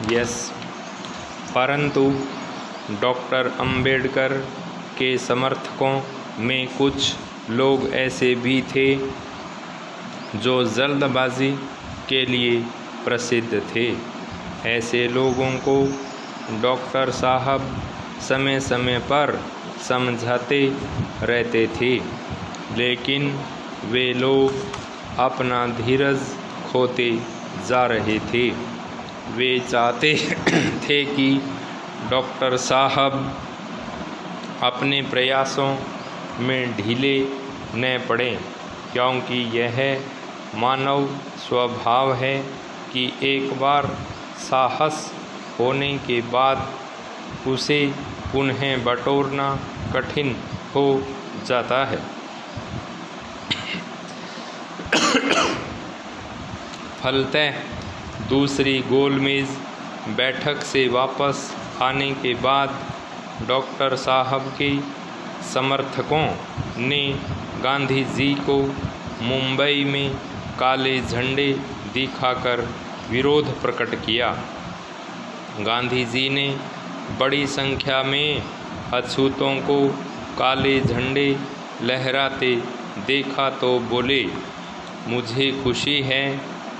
Yes, परंतु doctor Ambedkar के समर्थकों में कुछ लोग ऐसे भी थे जो जल्दबाजी के लिए प्रसिद्ध थे। ऐसे लोगों को डॉक्टर साहब समय समय पर समझाते रहते थे, लेकिन वे लोग अपना धीरज खोते जा रहे थे। वे चाहते थे कि डॉक्टर साहब अपने प्रयासों में ढीले न पड़ें, क्योंकि यह मानव स्वभाव है कि एक बार साहस होने के बाद उसे पुनः बटोरना कठिन हो जाता है। फलतः दूसरी गोलमेज बैठक से वापस आने के बाद डॉक्टर साहब के समर्थकों ने गांधी जी को मुंबई में काले झंडे दिखाकर विरोध प्रकट किया। गांधी जी ने बड़ी संख्या में अछूतों को काले झंडे लहराते देखा तो बोले, मुझे खुशी है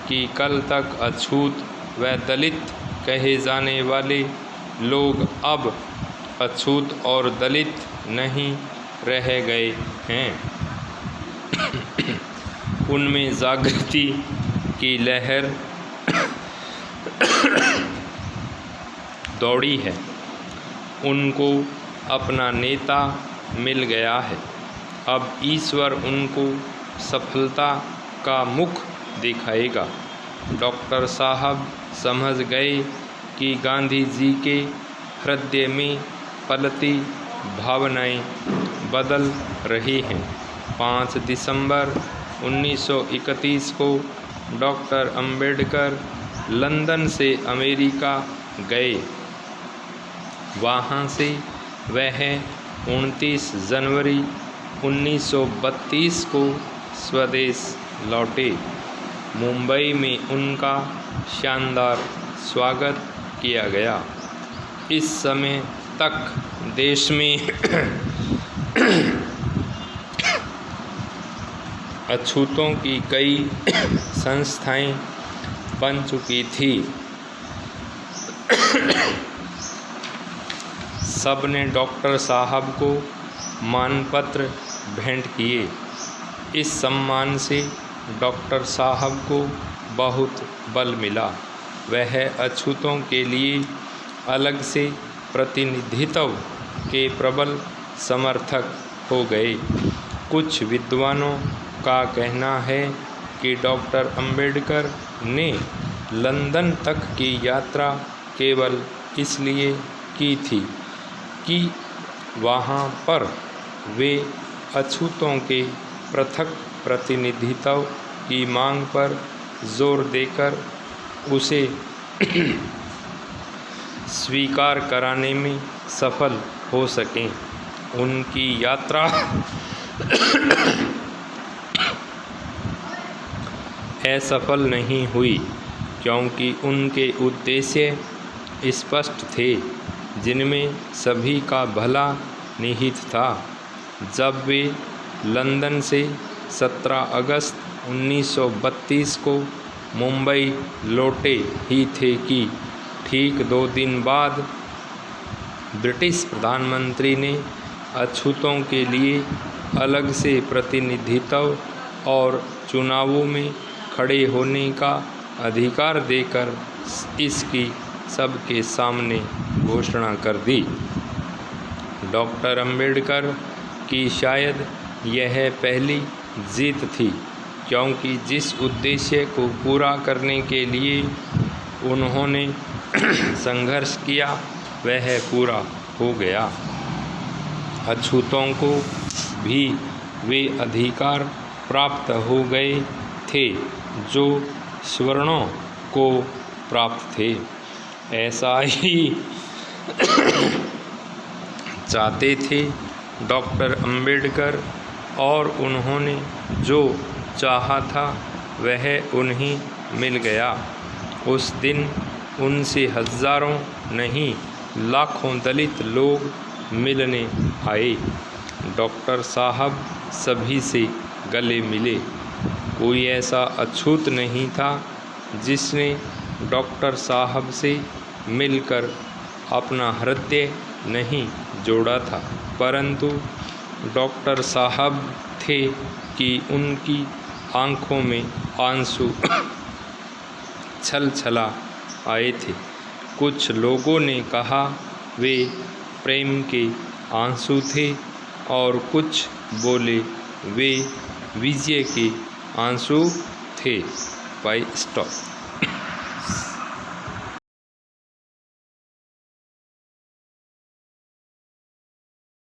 कि कल तक अछूत व दलित कहे जाने वाले लोग अब अछूत और दलित नहीं रह गए हैं। उनमें जागृति की लहर दौड़ी है। उनको अपना नेता मिल गया है। अब ईश्वर उनको सफलता का मुख दिखाएगा। डॉक्टर साहब समझ गए कि गांधी जी के हृदय में पलती भावनाएं बदल रही हैं। 5 दिसंबर 1931 को डॉक्टर अंबेडकर लंदन से अमेरिका गए। वहाँ से वह 29 जनवरी 1932 को स्वदेश लौटे। मुंबई में उनका शानदार स्वागत किया गया। इस समय तक देश में अछूतों की कई संस्थाएं बन चुकी थी। सबने डॉक्टर साहब को मानपत्र भेंट किए। इस सम्मान से डॉक्टर साहब को बहुत बल मिला। वह अछूतों के लिए अलग से प्रतिनिधित्व के प्रबल समर्थक हो गए। कुछ विद्वानों का कहना है कि डॉक्टर अंबेडकर ने लंदन तक की यात्रा केवल इसलिए की थी कि वहाँ पर वे अछूतों के पृथक प्रतिनिधित्व की मांग पर जोर देकर उसे स्वीकार कराने में सफल हो सकें। उनकी यात्रा असफल नहीं हुई, क्योंकि उनके उद्देश्य स्पष्ट थे, जिनमें सभी का भला निहित था। जब वे लंदन से 17 अगस्त 1932 को मुंबई लौटे ही थे कि ठीक 2 दिन बाद ब्रिटिश प्रधानमंत्री ने अछूतों के लिए अलग से प्रतिनिधित्व और चुनावों में खड़े होने का अधिकार देकर इसकी सबके सामने घोषणा कर दी। डॉक्टर अंबेडकर की शायद यह पहली जीत थी, क्योंकि जिस उद्देश्य को पूरा करने के लिए उन्होंने संघर्ष किया वह पूरा हो गया। अछूतों को भी वे अधिकार प्राप्त हो गए थे जो सवर्णों को प्राप्त थे। ऐसा ही चाहते थे डॉक्टर अंबेडकर, और उन्होंने जो चाहा था वह उन्हें मिल गया। उस दिन उनसे हजारों नहीं लाखों दलित लोग मिलने आए। डॉक्टर साहब सभी से गले मिले। कोई ऐसा अछूत नहीं था जिसने डॉक्टर साहब से मिलकर अपना हृदय नहीं जोड़ा था, परंतु डॉक्टर साहब थे कि उनकी आँखों में आंसू छल छला आए थे। कुछ लोगों ने कहा वे प्रेम के आंसू थे और कुछ बोले वे विजय के आंसू थे। Bye stop.